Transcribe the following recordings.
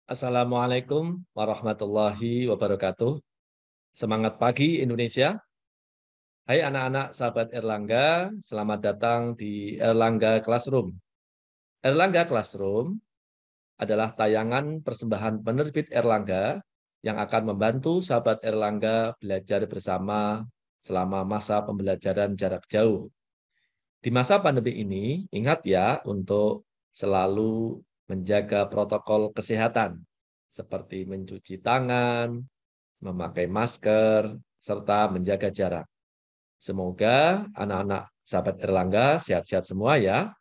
Assalamualaikum warahmatullahi wabarakatuh. Semangat pagi Indonesia. Hai anak-anak sahabat Erlangga, selamat datang di Erlangga Classroom. Erlangga Classroom adalah tayangan persembahan penerbit Erlangga yang akan membantu sahabat Erlangga belajar bersama selama masa pembelajaran jarak jauh. Di masa pandemi ini, ingat ya untuk selalu menjaga protokol kesehatan, seperti mencuci tangan, memakai masker, serta menjaga jarak. Semoga anak-anak sahabat Erlangga sehat-sehat semua ya.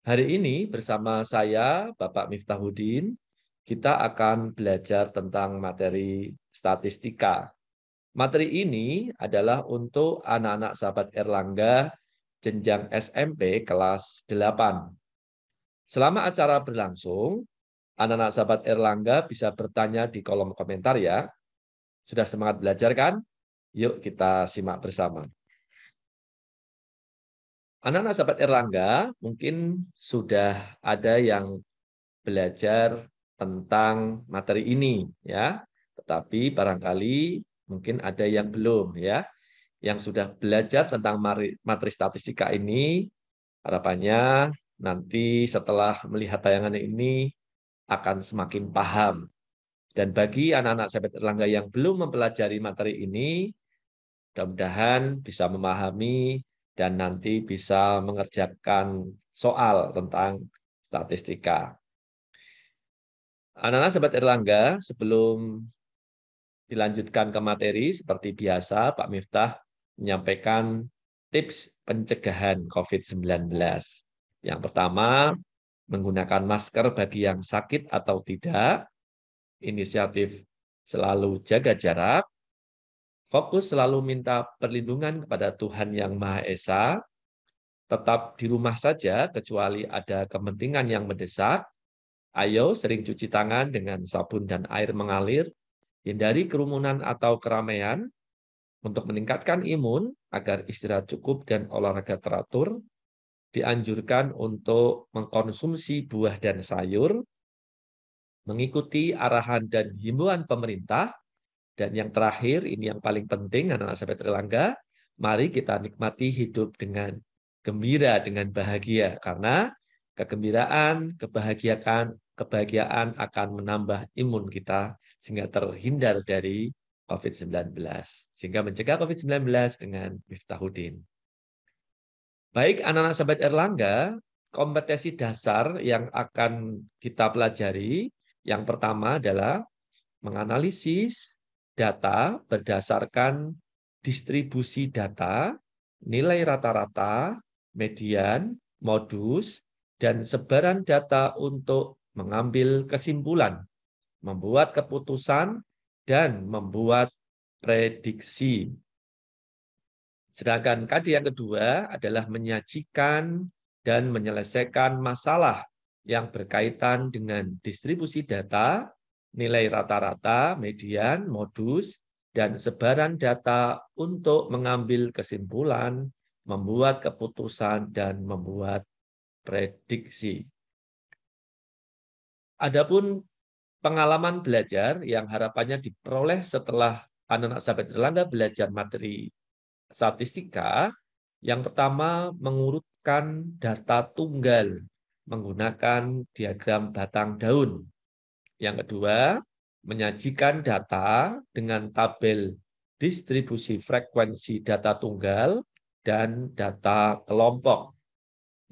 Hari ini bersama saya, Bapak Miftahudin, kita akan belajar tentang materi statistika. Materi ini adalah untuk anak-anak sahabat Erlangga jenjang SMP kelas 8. Selama acara berlangsung, anak-anak sahabat Erlangga bisa bertanya di kolom komentar ya. Sudah semangat belajar kan? Yuk kita simak bersama. Anak-anak sahabat Erlangga mungkin sudah ada yang belajar tentang materi ini ya. Tetapi barangkali mungkin ada yang belum ya. Yang sudah belajar tentang materi statistika ini, harapannya nanti setelah melihat tayangan ini akan semakin paham. Dan bagi anak-anak sahabat Erlangga yang belum mempelajari materi ini, mudah-mudahan bisa memahami dan nanti bisa mengerjakan soal tentang statistika. Anak-anak sahabat Erlangga, sebelum dilanjutkan ke materi, seperti biasa Pak Miftah menyampaikan tips pencegahan COVID-19. Yang pertama, menggunakan masker bagi yang sakit atau tidak, inisiatif selalu jaga jarak, fokus selalu minta perlindungan kepada Tuhan Yang Maha Esa, tetap di rumah saja kecuali ada kepentingan yang mendesak, ayo sering cuci tangan dengan sabun dan air mengalir, hindari kerumunan atau keramaian untuk meningkatkan imun agar istirahat cukup dan olahraga teratur, dianjurkan untuk mengkonsumsi buah dan sayur, mengikuti arahan dan himbauan pemerintah, dan yang terakhir, ini yang paling penting, anak-anak sahabat Erlangga, mari kita nikmati hidup dengan gembira, dengan bahagia. Karena kegembiraan, kebahagiaan akan menambah imun kita, sehingga terhindar dari COVID-19. Sehingga mencegah COVID-19 dengan Miftahudin. Baik, anak-anak sahabat Erlangga, kompetensi dasar yang akan kita pelajari, yang pertama adalah menganalisis data berdasarkan distribusi data, nilai rata-rata, median, modus, dan sebaran data untuk mengambil kesimpulan, membuat keputusan, dan membuat prediksi. Sedangkan KD yang kedua adalah menyajikan dan menyelesaikan masalah yang berkaitan dengan distribusi data, nilai rata-rata, median, modus, dan sebaran data untuk mengambil kesimpulan, membuat keputusan, dan membuat prediksi. Adapun pengalaman belajar yang harapannya diperoleh setelah anak-anak sahabat Erlangga belajar materi statistika, yang pertama mengurutkan data tunggal menggunakan diagram batang daun. Yang kedua, menyajikan data dengan tabel distribusi frekuensi data tunggal dan data kelompok.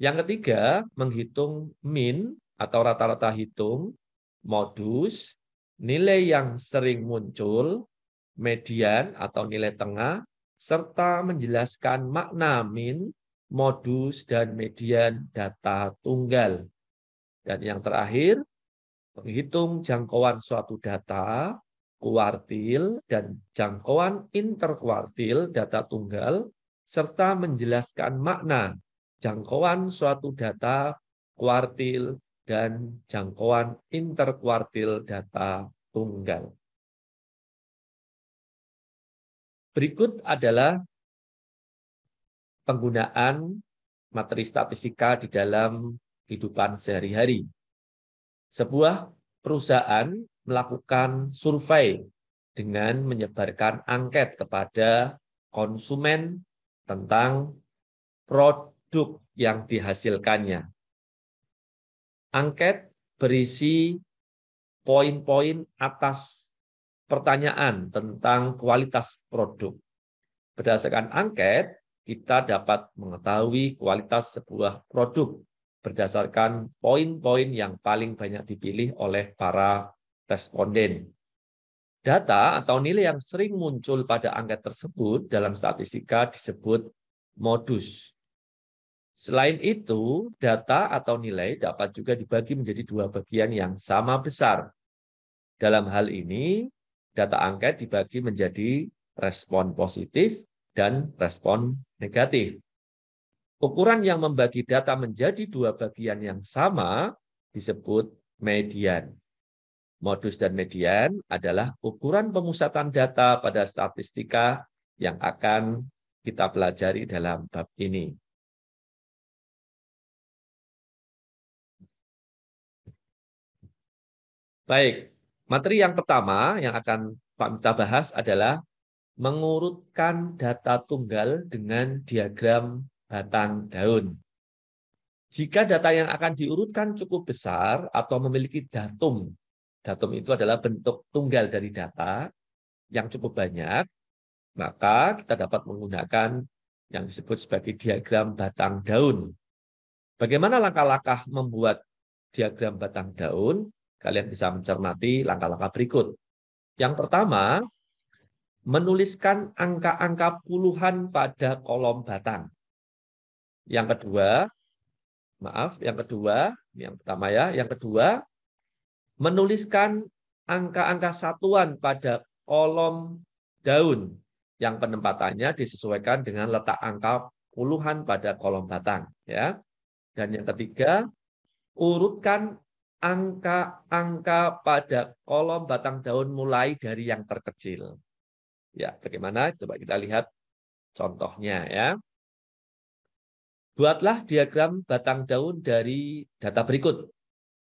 Yang ketiga, menghitung min atau rata-rata hitung, modus, nilai yang sering muncul, median atau nilai tengah, serta menjelaskan makna min, modus, dan median data tunggal. Dan yang terakhir, menghitung jangkauan suatu data, kuartil, dan jangkauan interkuartil data tunggal, serta menjelaskan makna jangkauan suatu data, kuartil, dan jangkauan interkuartil data tunggal. Berikut adalah penggunaan materi statistika di dalam kehidupan sehari-hari. Sebuah perusahaan melakukan survei dengan menyebarkan angket kepada konsumen tentang produk yang dihasilkannya. Angket berisi poin-poin atas pertanyaan tentang kualitas produk. Berdasarkan angket, kita dapat mengetahui kualitas sebuah produk berdasarkan poin-poin yang paling banyak dipilih oleh para responden. Data atau nilai yang sering muncul pada angket tersebut dalam statistika disebut modus. Selain itu, data atau nilai dapat juga dibagi menjadi dua bagian yang sama besar. Dalam hal ini, data angket dibagi menjadi respon positif dan respon negatif. Ukuran yang membagi data menjadi dua bagian yang sama disebut median. Modus dan median adalah ukuran pemusatan data pada statistika yang akan kita pelajari dalam bab ini. Baik, materi yang pertama yang akan Pak Miftah bahas adalah mengurutkan data tunggal dengan diagram batang daun. Jika data yang akan diurutkan cukup besar atau memiliki datum itu adalah bentuk tunggal dari data yang cukup banyak, maka kita dapat menggunakan yang disebut sebagai diagram batang daun. Bagaimana langkah-langkah membuat diagram batang daun? Kalian bisa mencermati langkah-langkah berikut. Yang pertama, menuliskan angka-angka puluhan pada kolom batang. Yang kedua, yang pertama ya, yang kedua, menuliskan angka-angka satuan pada kolom daun yang penempatannya disesuaikan dengan letak angka puluhan pada kolom batang, ya. Dan yang ketiga, urutkan angka-angka pada kolom batang daun mulai dari yang terkecil. Ya, bagaimana? Coba kita lihat contohnya ya. Buatlah diagram batang daun dari data berikut.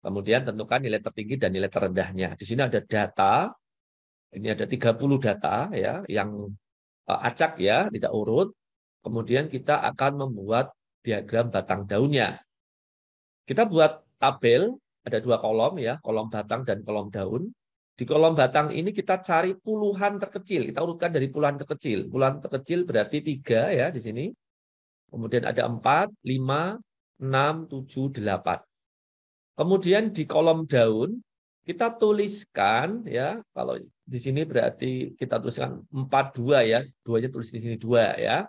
Kemudian tentukan nilai tertinggi dan nilai terendahnya. Di sini ada data, ini ada 30 data ya, yang acak ya, tidak urut. Kemudian kita akan membuat diagram batang daunnya. Kita buat tabel, ada dua kolom ya, kolom batang dan kolom daun. Di kolom batang ini kita cari puluhan terkecil, kita urutkan dari puluhan terkecil. Puluhan terkecil berarti 3 ya di sini. Kemudian ada 4, 5, 6, 7, 8. Kemudian di kolom daun kita tuliskan ya, kalau di sini berarti kita tuliskan 42 ya, 2-nya tulis di sini 2 ya.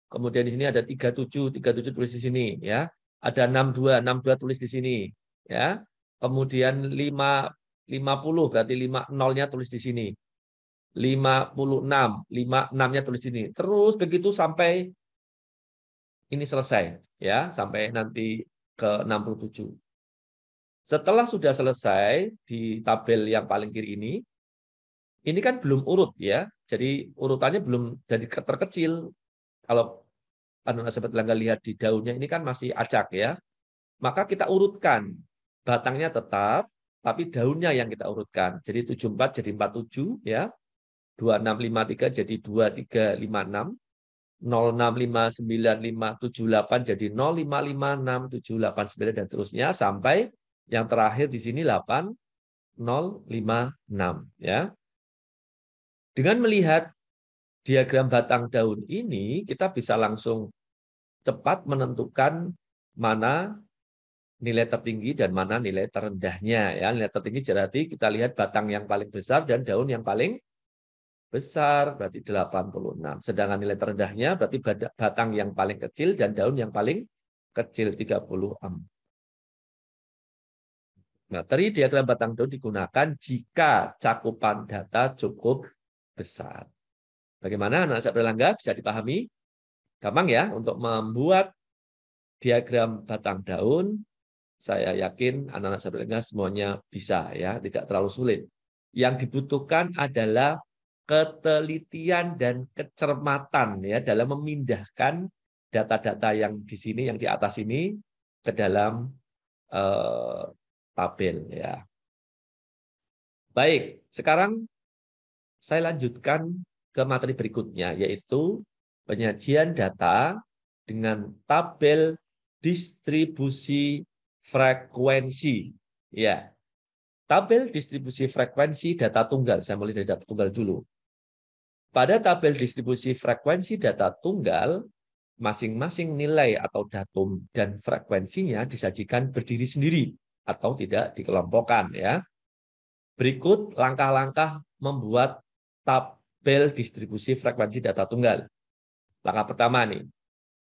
Kemudian di sini ada 37, 37 tulis di sini ya. Ada 62, 62 tulis di sini ya. Kemudian 50 berarti 5 nolnya tulis di sini. 56, 56-nya tulis di sini. Terus begitu sampai ini selesai ya, sampai nanti ke 67. Setelah sudah selesai di tabel yang paling kiri ini kan belum urut ya. Jadi urutannya belum dari terkecil. Kalau sahabat Langga lihat di daunnya ini kan masih acak ya. Maka kita urutkan. Batangnya tetap, tapi daunnya yang kita urutkan. Jadi 74 jadi 47 ya. 2653 jadi 2356. 0659578 jadi 0556789 dan terusnya sampai yang terakhir di sini 8056 ya. Dengan melihat diagram batang daun ini kita bisa langsung cepat menentukan mana nilai tertinggi dan mana nilai terendahnya ya. Nilai tertinggi berarti kita lihat batang yang paling besar dan daun yang paling besar berarti 86. Sedangkan nilai terendahnya berarti batang yang paling kecil dan daun yang paling kecil 36. Materi diagram batang daun digunakan jika cakupan data cukup besar. Bagaimana anak saya berlangga bisa dipahami? Gampang ya untuk membuat diagram batang daun. Saya yakin anak-anak saya berlangga semuanya bisa ya, tidak terlalu sulit. Yang dibutuhkan adalah ketelitian dan kecermatan ya dalam memindahkan data-data yang di sini, yang di atas ini ke dalam tabel ya. Baik, sekarang saya lanjutkan ke materi berikutnya, yaitu penyajian data dengan tabel distribusi frekuensi. Ya, tabel distribusi frekuensi data tunggal. Saya mulai dari data tunggal dulu. Pada tabel distribusi frekuensi data tunggal, masing-masing nilai atau datum dan frekuensinya disajikan berdiri sendiri atau tidak dikelompokkan. Ya. Berikut langkah-langkah membuat tabel distribusi frekuensi data tunggal. Langkah pertama nih,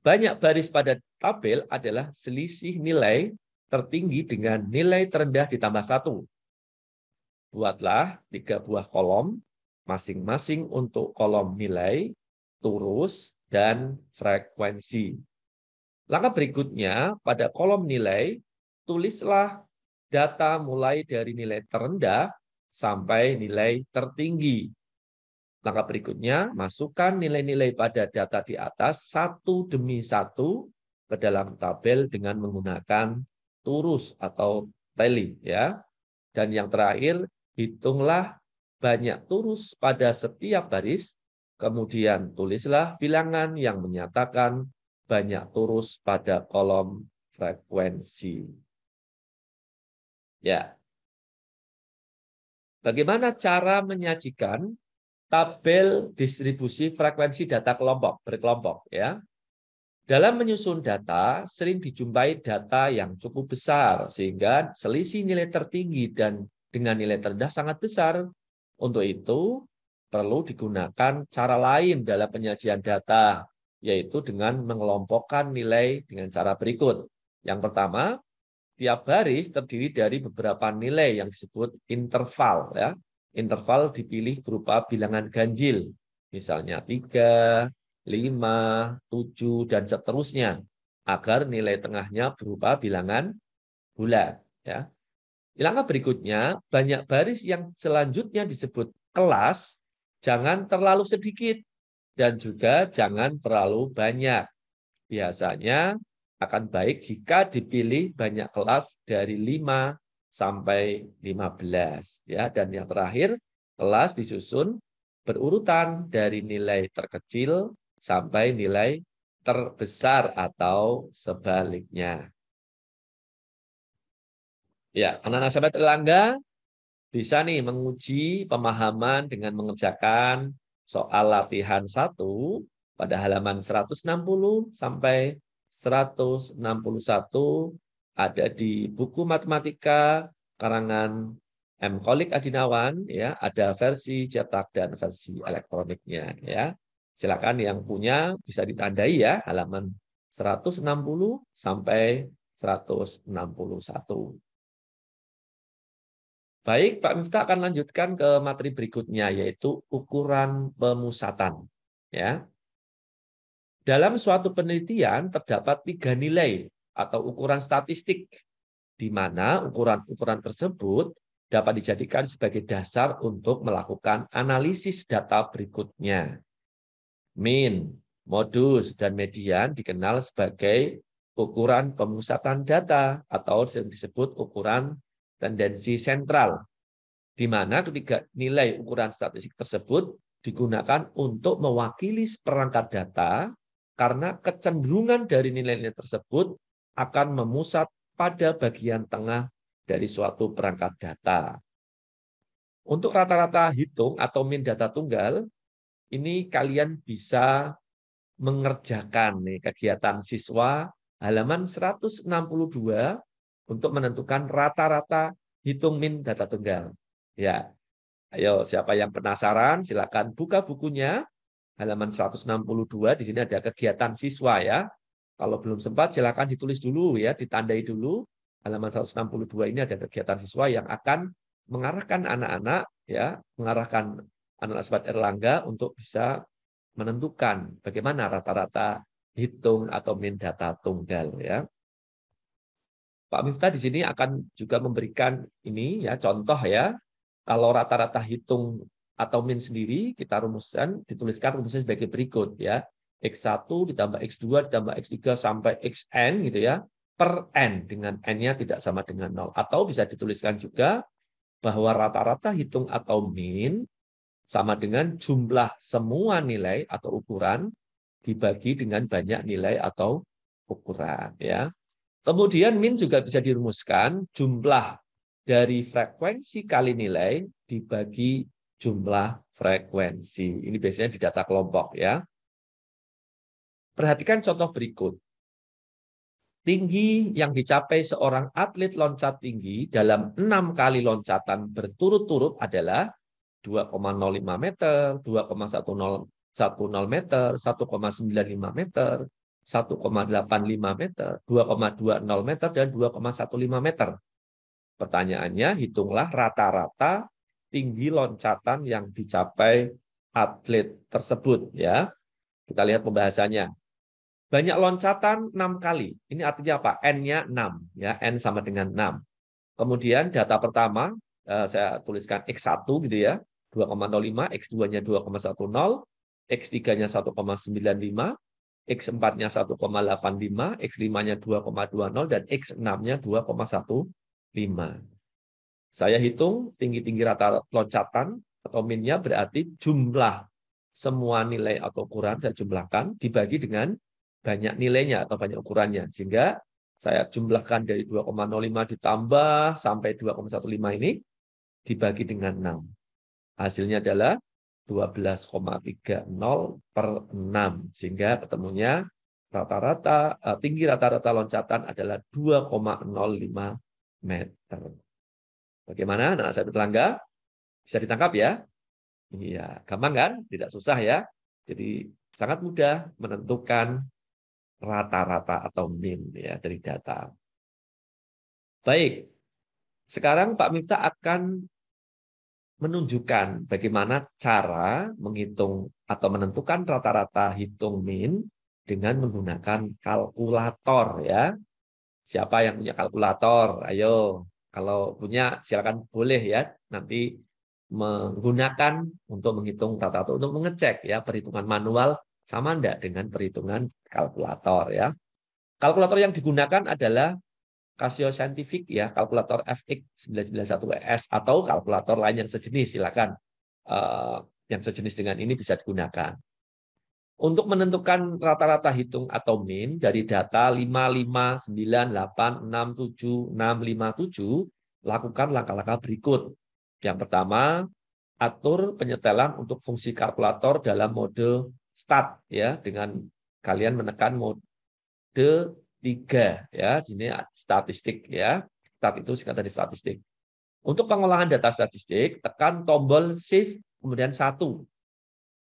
banyak baris pada tabel adalah selisih nilai tertinggi dengan nilai terendah ditambah 1. Buatlah 3 buah kolom, masing-masing untuk kolom nilai, turus, dan frekuensi. Langkah berikutnya, pada kolom nilai, tulislah data mulai dari nilai terendah sampai nilai tertinggi. Langkah berikutnya, masukkan nilai-nilai pada data di atas satu demi satu ke dalam tabel dengan menggunakan turus atau tally. Ya. Dan yang terakhir, hitunglah banyak turus pada setiap baris, kemudian tulislah bilangan yang menyatakan banyak turus pada kolom frekuensi. Ya. Bagaimana cara menyajikan tabel distribusi frekuensi data kelompok berkelompok ya? Dalam menyusun data sering dijumpai data yang cukup besar sehingga selisih nilai tertinggi dan dengan nilai terendah sangat besar. Untuk itu perlu digunakan cara lain dalam penyajian data, yaitu dengan mengelompokkan nilai dengan cara berikut. Yang pertama, tiap baris terdiri dari beberapa nilai yang disebut interval. Ya. Interval dipilih berupa bilangan ganjil, misalnya 3, 5, 7, dan seterusnya, agar nilai tengahnya berupa bilangan bulat. Ya. Langkah berikutnya, banyak baris yang selanjutnya disebut kelas, jangan terlalu sedikit, dan juga jangan terlalu banyak. Biasanya akan baik jika dipilih banyak kelas dari 5 sampai 15. Ya. Dan yang terakhir, kelas disusun berurutan dari nilai terkecil sampai nilai terbesar atau sebaliknya. Ya, anak-anak sahabat Erlangga bisa nih menguji pemahaman dengan mengerjakan soal latihan 1 pada halaman 160 sampai 161 ada di buku matematika karangan M. Kholik Adinawan ya, ada versi cetak dan versi elektroniknya ya. Silakan yang punya bisa ditandai ya halaman 160 sampai 161. Baik, Pak Miftah akan lanjutkan ke materi berikutnya, yaitu ukuran pemusatan. Ya. Dalam suatu penelitian terdapat 3 nilai atau ukuran statistik, di mana ukuran-ukuran tersebut dapat dijadikan sebagai dasar untuk melakukan analisis data berikutnya. Min, modus, dan median dikenal sebagai ukuran pemusatan data atau disebut ukuran tendensi sentral, di mana ketiga nilai ukuran statistik tersebut digunakan untuk mewakili seperangkat data karena kecenderungan dari nilai-nilai tersebut akan memusat pada bagian tengah dari suatu perangkat data. Untuk rata-rata hitung atau min data tunggal, ini kalian bisa mengerjakan nih kegiatan siswa halaman 162 untuk menentukan rata-rata hitung min data tunggal. Ya, ayo siapa yang penasaran silakan buka bukunya halaman 162, di sini ada kegiatan siswa ya. Kalau belum sempat silakan ditulis dulu ya, ditandai dulu. Halaman 162 ini ada kegiatan siswa yang akan mengarahkan anak-anak ya, mengarahkan anak-anak Sobat Erlangga untuk bisa menentukan bagaimana rata-rata hitung atau min data tunggal ya. Pak Miftah di sini akan juga memberikan ini ya contoh ya. Kalau rata-rata hitung atau min sendiri kita rumuskan, dituliskan rumusnya sebagai berikut ya. X1 ditambah X2 ditambah X3 sampai Xn gitu ya, per N dengan N-nya tidak sama dengan 0. Atau bisa dituliskan juga bahwa rata-rata hitung atau min sama dengan jumlah semua nilai atau ukuran dibagi dengan banyak nilai atau ukuran, ya. Kemudian min juga bisa dirumuskan jumlah dari frekuensi kali nilai dibagi jumlah frekuensi. Ini biasanya di data kelompok, ya. Perhatikan contoh berikut. Tinggi yang dicapai seorang atlet loncat tinggi dalam 6 kali loncatan berturut-turut adalah 2,05 meter, 2,1010 meter, 1,95 meter, 1,85 meter, 2,20 meter, dan 2,15 meter. Pertanyaannya, hitunglah rata-rata tinggi loncatan yang dicapai atlet tersebut, ya. Kita lihat pembahasannya. Banyak loncatan 6 kali. Ini artinya apa? N-nya 6, ya. N sama dengan 6. Kemudian data pertama saya tuliskan X1 gitu ya. 2,05, X2-nya 2,10, X3-nya 1,95, X4-nya 1,85, X5-nya 2,20, dan X6-nya 2,15. Saya hitung tinggi-tinggi rata loncatan atau minnya berarti jumlah semua nilai atau ukuran saya jumlahkan dibagi dengan banyak nilainya atau banyak ukurannya. Sehingga saya jumlahkan dari 2,05 ditambah sampai 2,15 ini dibagi dengan 6. Hasilnya adalah 12,30 per 6. Sehingga ketemunya rata-rata tinggi rata-rata loncatan adalah 2,05 meter. Bagaimana anak saya bertelangga? Bisa ditangkap ya? Iya, gampang kan? Tidak susah ya. Jadi sangat mudah menentukan rata-rata atau min ya dari data. Baik, sekarang Pak Miftah akan menunjukkan bagaimana cara menghitung atau menentukan rata-rata hitung min dengan menggunakan kalkulator ya. Siapa yang punya kalkulator? Ayo, kalau punya silakan boleh ya nanti menggunakan untuk menghitung rata-rata untuk mengecek ya perhitungan manual sama enggak dengan perhitungan kalkulator ya. Kalkulator yang digunakan adalah Casio Scientific ya, kalkulator FX 991S atau kalkulator lain yang sejenis, silakan. Yang sejenis dengan ini bisa digunakan. Untuk menentukan rata-rata hitung atau min dari data 5, 5, 9, 8, 6, 7, 6, 5, 7, lakukan langkah-langkah berikut. Yang pertama, atur penyetelan untuk fungsi kalkulator dalam mode start ya, dengan kalian menekan mode 3 ya, ini statistik ya. Start itu singkatan dari statistik. Untuk pengolahan data statistik, tekan tombol shift kemudian 1.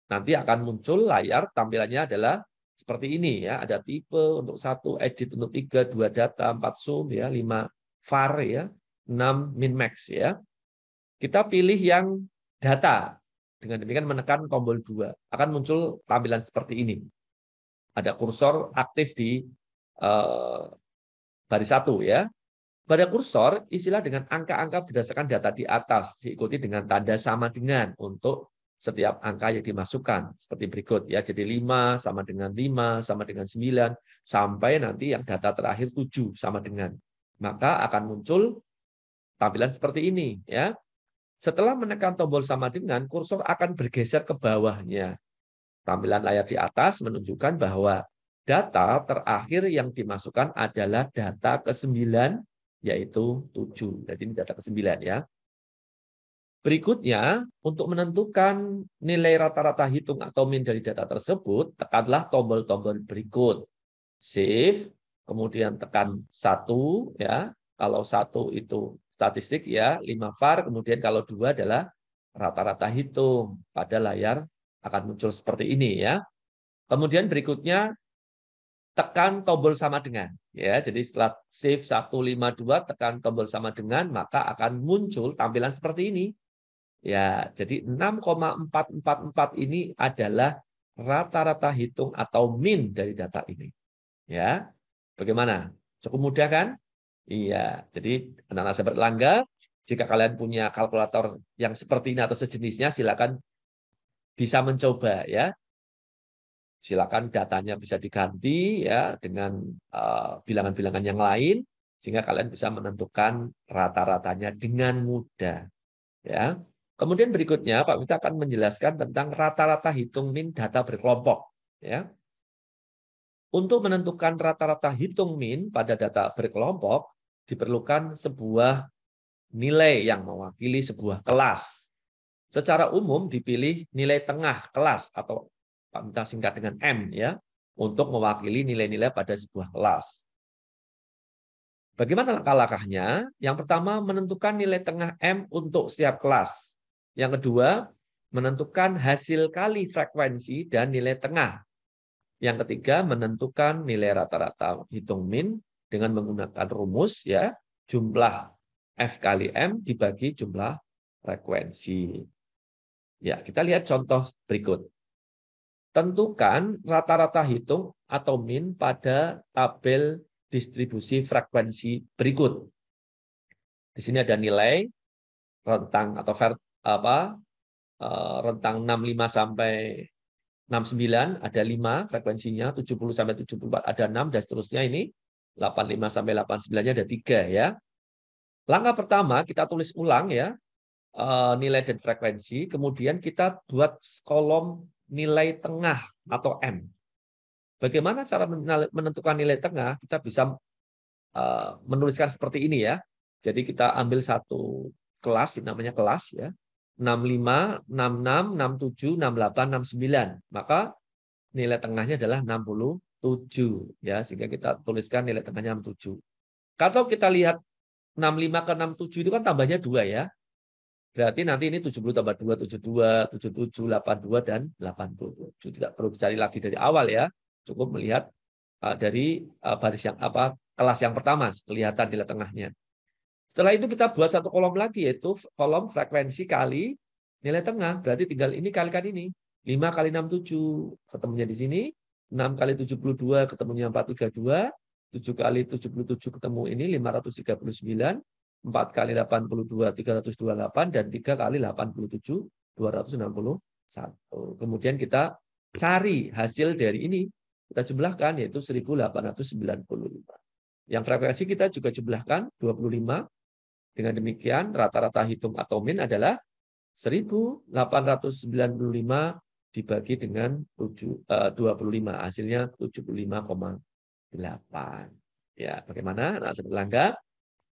Nanti akan muncul layar tampilannya adalah seperti ini ya, ada tipe untuk 1, edit untuk 3, 2 data, 4 zoom ya, 5 var ya, 6 min max ya. Kita pilih yang data. Dengan demikian menekan tombol 2, akan muncul tampilan seperti ini. Ada kursor aktif di baris 1 ya. Pada kursor, isilah dengan angka-angka berdasarkan data di atas, diikuti dengan tanda sama dengan untuk setiap angka yang dimasukkan. Seperti berikut ya, jadi 5 sama dengan 5, sama dengan 9, sampai nanti yang data terakhir 7 sama dengan. Maka akan muncul tampilan seperti ini ya. Setelah menekan tombol sama dengan, kursor akan bergeser ke bawahnya. Tampilan layar di atas menunjukkan bahwa data terakhir yang dimasukkan adalah data ke-9, yaitu 7. Jadi ini data ke-9 ya. Berikutnya, untuk menentukan nilai rata-rata hitung atau min dari data tersebut, tekanlah tombol-tombol berikut. Shift, kemudian tekan 1 ya. Kalau 1 itu statistik ya, 5 var, kemudian kalau 2 adalah rata-rata hitung. Pada layar akan muncul seperti ini ya. Kemudian berikutnya tekan tombol sama dengan ya. Jadi setelah shift 152 tekan tombol sama dengan, maka akan muncul tampilan seperti ini. Ya, jadi 6,444 ini adalah rata-rata hitung atau min dari data ini. Ya. Bagaimana? Cukup mudah kan? Iya. Jadi anak-anak sahabat Langga, jika kalian punya kalkulator yang seperti ini atau sejenisnya, silakan bisa mencoba ya. Silakan datanya bisa diganti ya dengan bilangan-bilangan yang lain sehingga kalian bisa menentukan rata-ratanya dengan mudah. Ya. Kemudian berikutnya Pak Miftah akan menjelaskan tentang rata-rata hitung min data berkelompok. Ya. Untuk menentukan rata-rata hitung min pada data berkelompok, diperlukan sebuah nilai yang mewakili sebuah kelas. Secara umum dipilih nilai tengah kelas atau Pak Miftah singkat dengan M ya, untuk mewakili nilai-nilai pada sebuah kelas. Bagaimana langkah-langkahnya? Yang pertama, menentukan nilai tengah M untuk setiap kelas. Yang kedua, menentukan hasil kali frekuensi dan nilai tengah. Yang ketiga, menentukan nilai rata-rata hitung min dengan menggunakan rumus ya, jumlah F kali M dibagi jumlah frekuensi. Ya, kita lihat contoh berikut. Tentukan rata-rata hitung atau min pada tabel distribusi frekuensi berikut. Di sini ada nilai rentang atau rentang 65 sampai 69 ada 5 frekuensinya, 70 sampai 74 ada 6 dan seterusnya ini 85 sampai 89-nya ada 3 ya. Langkah pertama kita tulis ulang ya nilai dan frekuensi, kemudian kita buat kolom nilai tengah atau M. Bagaimana cara menentukan nilai tengah? Kita bisa menuliskan seperti ini ya. Jadi kita ambil satu kelas, namanya kelas ya. 65, 66, 67, 68, 69. Maka nilai tengahnya adalah 67 ya, sehingga kita tuliskan nilai tengahnya 67. Kalau kita lihat 65 ke 67 itu kan tambahnya 2 ya. Berarti nanti ini 70 tambah 2, 72, 77, 82, dan 87. Tidak perlu dicari lagi dari awal ya. Cukup melihat dari baris yang kelas yang pertama, kelihatan nilai tengahnya. Setelah itu kita buat satu kolom lagi, yaitu kolom frekuensi kali nilai tengah. Berarti tinggal ini kalikan ini. 5 kali 67, ketemunya di sini. 6 kali 72, ketemunya 432. 7 kali 77 ketemu ini 539. 4 kali 82, 328. Dan 3 kali 87, 261. Kemudian kita cari hasil dari ini. Kita jumlahkan, yaitu 1895. Yang frekuensi kita juga jumlahkan 25. Dengan demikian, rata-rata hitung atau min adalah 1895 dibagi dengan 25. Hasilnya 75,8. Ya, bagaimana? Nah, Erlangga,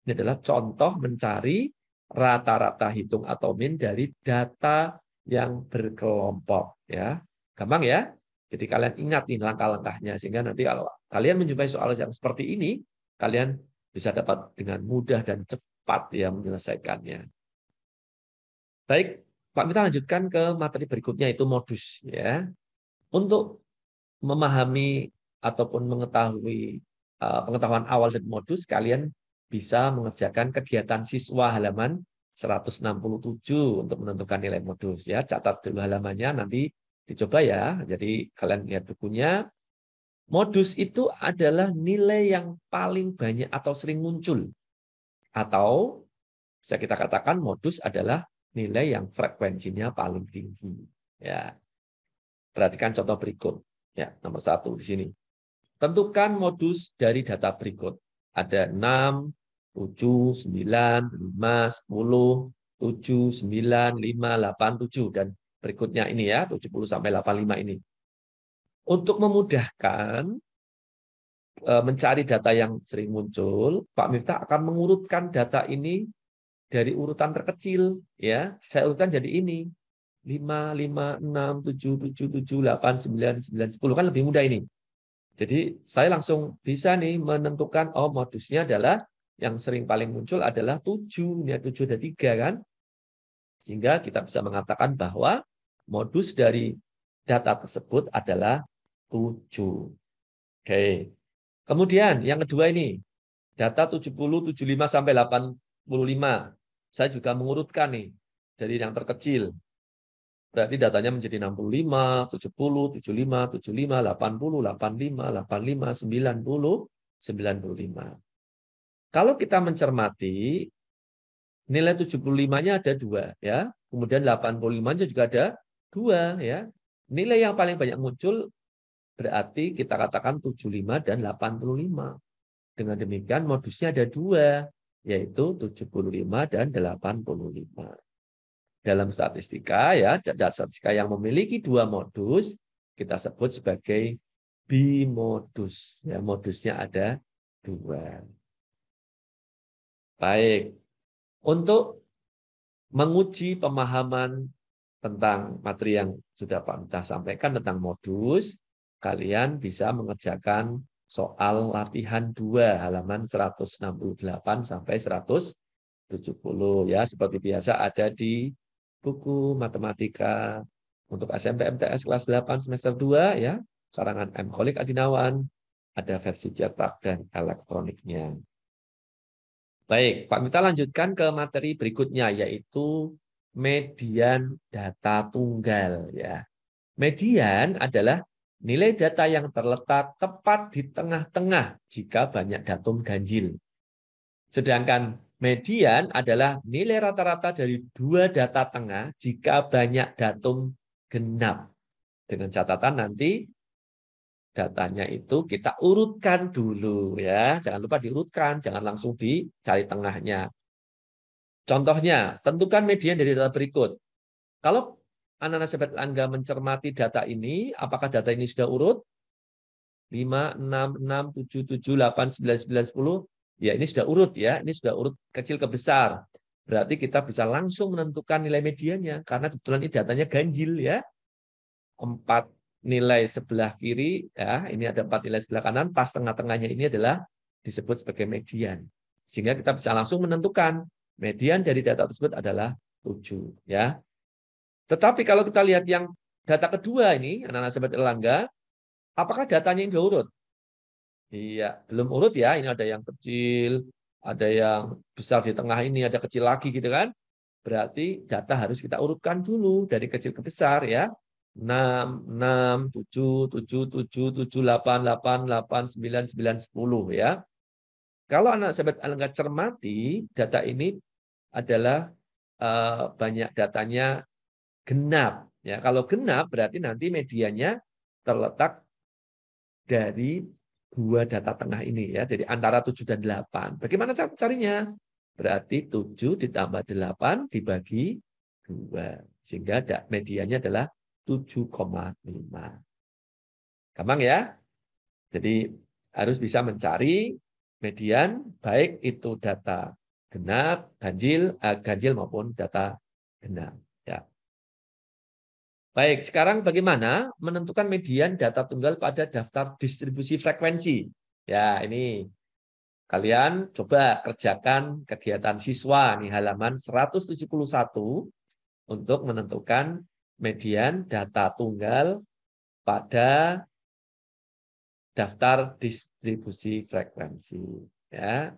ini adalah contoh mencari rata-rata hitung atau min dari data yang berkelompok. Ya, gampang ya? Jadi kalian ingat nih langkah-langkahnya, sehingga nanti kalau kalian menjumpai soal yang seperti ini, kalian bisa dapat dengan mudah dan cepat ya menyelesaikannya. Baik, Pak, kita lanjutkan ke materi berikutnya, itu modus ya. Untuk memahami ataupun mengetahui pengetahuan awal dari modus, kalian bisa mengerjakan kegiatan siswa halaman 167 untuk menentukan nilai modus ya. Catat dulu halamannya, nanti dicoba ya. Jadi kalian lihat bukunya. Modus itu adalah nilai yang paling banyak atau sering muncul. Atau bisa kita katakan modus adalah nilai yang frekuensinya paling tinggi. Ya. Perhatikan contoh berikut. Ya, nomor 1 di sini. Tentukan modus dari data berikut. Ada 6, 7, 9, 5, 10, 7, 9, 5, 8, 7. Dan berikutnya ini ya, 70 sampai 85 ini. Untuk memudahkan mencari data yang sering muncul, Pak Miftah akan mengurutkan data ini dari urutan terkecil. Ya, saya urutkan jadi ini. 5, 5, 6, 7, 7, 7, 8, 9, 9, 10. Kan lebih mudah ini. Jadi saya langsung bisa nih menentukan, oh modusnya adalah yang sering paling muncul adalah 7. Ini 7 ada 3 kan. Sehingga kita bisa mengatakan bahwa modus dari data tersebut adalah 7. Oke. Kemudian yang kedua ini, data 70, 75 sampai 85. Saya juga mengurutkan nih dari yang terkecil. Berarti datanya menjadi 65, 70, 75, 75, 80, 85, 85, 90, 95. Kalau kita mencermati, nilai 75-nya ada 2 ya. Kemudian 85-nya juga ada 2 ya. Nilai yang paling banyak muncul berarti kita katakan 75 dan 85. Dengan demikian modusnya ada 2, yaitu 75 dan 85. dalam statistika ya, data statistika yang memiliki 2 modus kita sebut sebagai bimodus. Ya, modusnya ada 2. Baik. Untuk menguji pemahaman tentang materi yang sudah Pak Miftah sampaikan tentang modus, kalian bisa mengerjakan soal latihan 2 halaman 168 sampai 170 ya, seperti biasa ada di buku matematika untuk SMP MTS kelas 8 semester 2 ya, karangan M. Kholik Adinawan, ada versi cetak dan elektroniknya. Baik, Pak Mita lanjutkan ke materi berikutnya, yaitu median data tunggal. Ya. Median adalah nilai data yang terletak tepat di tengah-tengah jika banyak datum ganjil. Sedangkan median adalah nilai rata-rata dari 2 data tengah jika banyak datum genap. Dengan catatan nanti datanya itu kita urutkan dulu ya, jangan lupa diurutkan, jangan langsung dicari tengahnya. Contohnya, tentukan median dari data berikut. Kalau anak-anak sahabat Anda mencermati data ini, apakah data ini sudah urut? 5, 6, 6, 7, 7, 8, 9, 9, 10. Ya, ini sudah urut ya, ini sudah urut kecil ke besar. Berarti kita bisa langsung menentukan nilai mediannya, karena kebetulan ini datanya ganjil ya. 4 nilai sebelah kiri, ya, ini ada 4 nilai sebelah kanan, pas tengah-tengahnya ini adalah disebut sebagai median. Sehingga kita bisa langsung menentukan median dari data tersebut adalah 7. Ya. Tetapi kalau kita lihat yang data kedua ini, anak-anak sahabat Erlangga, apakah datanya ini sudah urut? Iya, belum urut ya, ini ada yang kecil, ada yang besar di tengah ini, ada kecil lagi gitu kan. Berarti data harus kita urutkan dulu dari kecil ke besar ya. 6, 6, 7, 7, 7, 7, 8, 8, 8, 9, 9, 10 ya. Kalau anak sahabat Anda cermati, data ini adalah banyak datanya genap. Ya, kalau genap berarti nanti medianya terletak dari 2 data tengah ini ya. Jadi antara 7 dan 8. Bagaimana cara carinya? Berarti 7 ditambah 8 dibagi 2. Sehingga medianya adalah 7,5. Gampang ya? Jadi harus bisa mencari median, baik itu data genap, ganjil maupun data genap. Ya. Baik, sekarang bagaimana menentukan median data tunggal pada daftar distribusi frekuensi? Ya, ini kalian coba kerjakan kegiatan siswa nih halaman 171 untuk menentukan median data tunggal pada daftar distribusi frekuensi. Ya,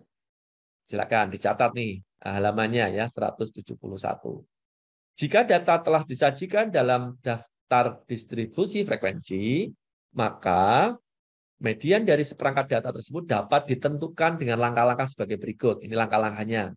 silakan dicatat nih halamannya ya 171. Jika data telah disajikan dalam daftar distribusi frekuensi, maka median dari seperangkat data tersebut dapat ditentukan dengan langkah-langkah sebagai berikut. Ini langkah-langkahnya.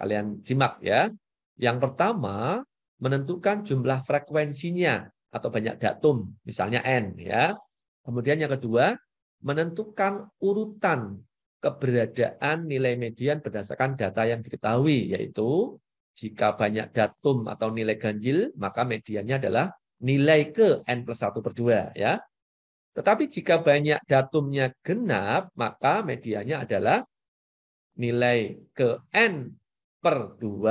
Kalian simak ya. Yang pertama, menentukan jumlah frekuensinya atau banyak datum, misalnya N ya. Kemudian yang kedua, menentukan urutan keberadaan nilai median berdasarkan data yang diketahui, yaitu jika banyak datum atau nilai ganjil, maka mediannya adalah nilai ke N+1/2 ya. Tetapi jika banyak datumnya genap, maka mediannya adalah nilai ke N/2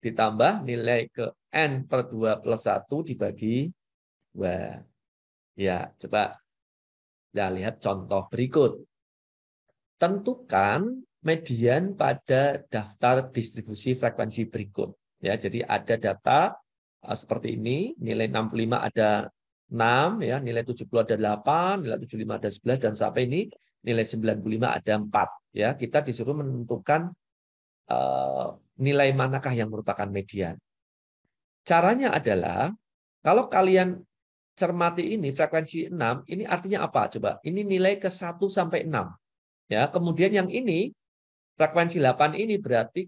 ditambah nilai ke N/2+1 dibagi 2. Ya, coba ya, lihat contoh berikut. Tentukan median pada daftar distribusi frekuensi berikut. Ya, jadi ada data seperti ini, nilai 65 ada 6, ya, nilai 70 ada 8, nilai 75 ada 11, dan sampai ini nilai 95 ada 4. Ya, kita disuruh menentukan nilai manakah yang merupakan median. Caranya adalah, kalau kalian cermati ini, frekuensi 6, ini artinya apa? Coba, ini nilai ke 1 sampai 6. Ya, kemudian yang ini, frekuensi 8 ini berarti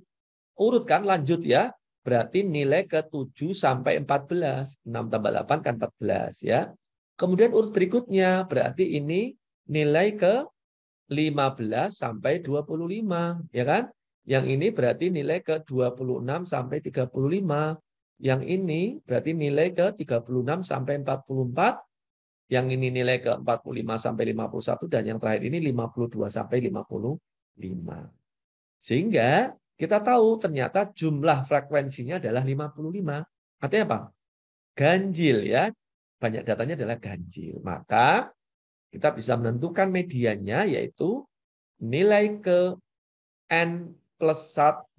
urut kan, lanjut ya. Berarti nilai ke 7 sampai 14. 6 tambah 8 kan 14 ya. Kemudian urut berikutnya berarti ini nilai ke 15 sampai 25 ya kan? Yang ini berarti nilai ke 26 sampai 35. Yang ini berarti nilai ke 36 sampai 44. Yang ini nilai ke 45 sampai 51. Dan yang terakhir ini 52 sampai 55. Sehingga kita tahu ternyata jumlah frekuensinya adalah 55. Artinya apa? Ganjil ya. Banyak datanya adalah ganjil. Maka kita bisa menentukan mediannya yaitu nilai ke N plus 1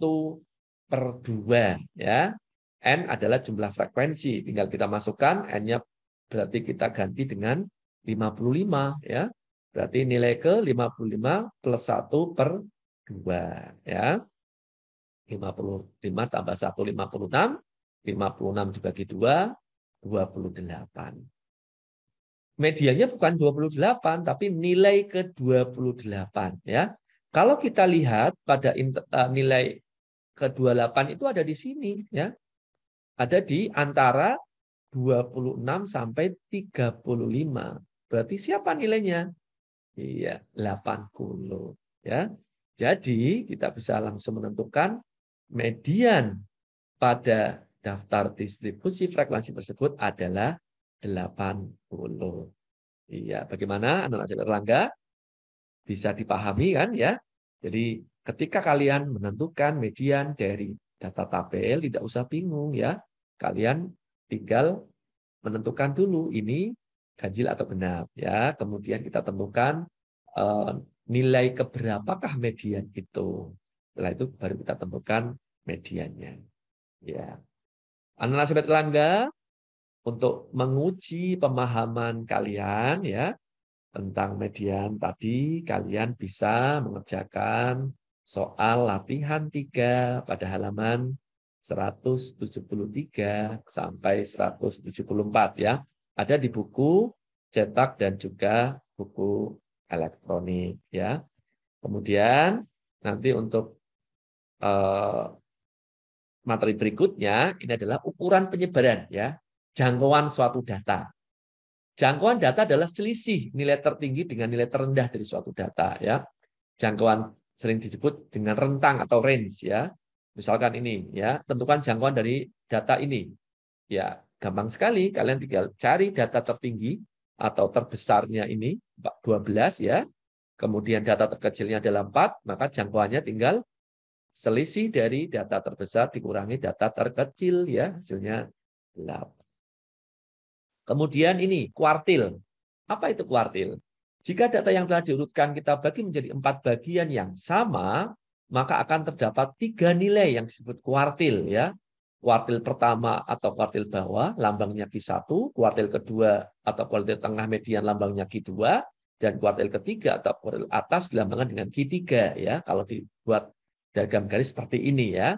per 2. Ya. N adalah jumlah frekuensi. Tinggal kita masukkan, N-nya berarti kita ganti dengan 55. Ya. Berarti nilai ke 55 plus 1 per 2. Ya. 55 tambah 1, 56. 56 dibagi 2, 28. Medianya bukan 28, tapi nilai ke 28. Ya. Kalau kita lihat pada nilai ke 28 itu ada di sini. Ya. Ada di antara 26 sampai 35. Berarti siapa nilainya? Iya, 80. Ya. Jadi kita bisa langsung menentukan median pada daftar distribusi frekuensi tersebut adalah 80. Iya, bagaimana anak-anak sahabat Erlangga? Bisa dipahami kan ya? Jadi ketika kalian menentukan median dari data tabel, tidak usah bingung ya. Kalian tinggal menentukan dulu ini ganjil atau genap ya. Kemudian kita tentukan nilai keberapakah median itu. Setelah itu baru kita tentukan mediannya. Ya. Anak-anak sahabat Erlangga, untuk menguji pemahaman kalian ya tentang median tadi, kalian bisa mengerjakan soal latihan 3 pada halaman 173 sampai 174 ya. Ada di buku cetak dan juga buku elektronik ya. Kemudian nanti untuk materi berikutnya ini adalah ukuran penyebaran ya, jangkauan suatu data. Jangkauan data adalah selisih nilai tertinggi dengan nilai terendah dari suatu data ya. Jangkauan sering disebut dengan rentang atau range ya. Misalkan ini ya, tentukan jangkauan dari data ini. Ya, gampang sekali, kalian tinggal cari data tertinggi atau terbesarnya ini 12 ya. Kemudian data terkecilnya adalah 4, maka jangkauannya tinggal selisih dari data terbesar dikurangi data terkecil ya, hasilnya 8. Kemudian ini kuartil. Apa itu kuartil? Jika data yang telah diurutkan kita bagi menjadi 4 bagian yang sama, maka akan terdapat 3 nilai yang disebut kuartil ya. Kuartil pertama atau kuartil bawah lambangnya Q1, kuartil kedua atau kuartil tengah median lambangnya Q2, dan kuartil ketiga atau kuartil atas dilambangkan dengan Q3 ya. Kalau dibuat diagram garis seperti ini ya.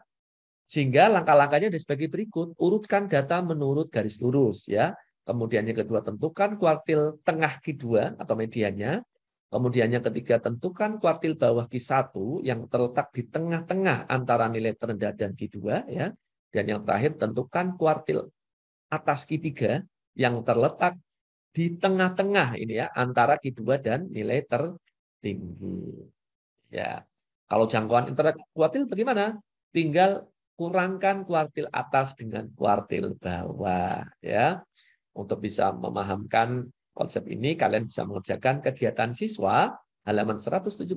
Sehingga langkah-langkahnya ada sebagai berikut. Urutkan data menurut garis lurus ya. Kemudian yang kedua tentukan kuartil tengah Q2 atau mediannya. Kemudian yang ketiga tentukan kuartil bawah Q1 yang terletak di tengah-tengah antara nilai terendah dan Q2 ya. Dan yang terakhir tentukan kuartil atas Q3 yang terletak di tengah-tengah ini ya antara Q2 dan nilai tertinggi. Ya. Kalau jangkauan interkuartil bagaimana? Tinggal kurangkan kuartil atas dengan kuartil bawah ya. Untuk bisa memahamkan konsep ini kalian bisa mengerjakan kegiatan siswa halaman 177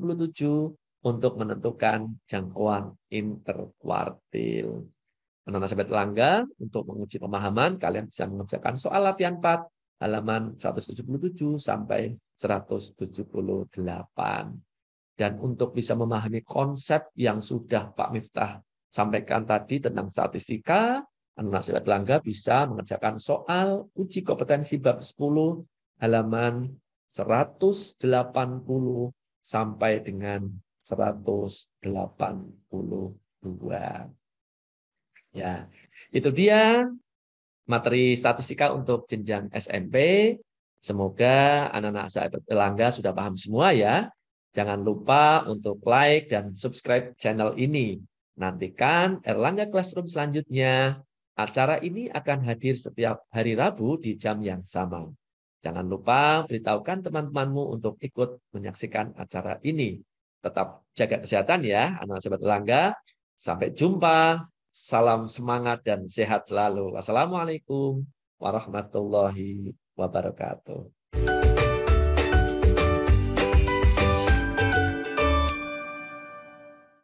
untuk menentukan jangkauan interkuartil. Anak-anak sahabat Erlangga, untuk menguji pemahaman kalian bisa mengerjakan soal latihan 4 halaman 177 sampai 178. Dan untuk bisa memahami konsep yang sudah Pak Miftah sampaikan tadi tentang statistika, anak sahabat Erlangga bisa mengerjakan soal uji kompetensi bab 10 halaman 180 sampai dengan 182. Ya, itu dia materi statistika untuk jenjang SMP. Semoga anak-anak sahabat Erlangga sudah paham semua ya. Jangan lupa untuk like dan subscribe channel ini. Nantikan Erlangga Classroom selanjutnya. Acara ini akan hadir setiap hari Rabu di jam yang sama. Jangan lupa beritahukan teman-temanmu untuk ikut menyaksikan acara ini. Tetap jaga kesehatan ya, anak sahabat Erlangga. Sampai jumpa. Salam semangat dan sehat selalu. Wassalamualaikum warahmatullahi wabarakatuh.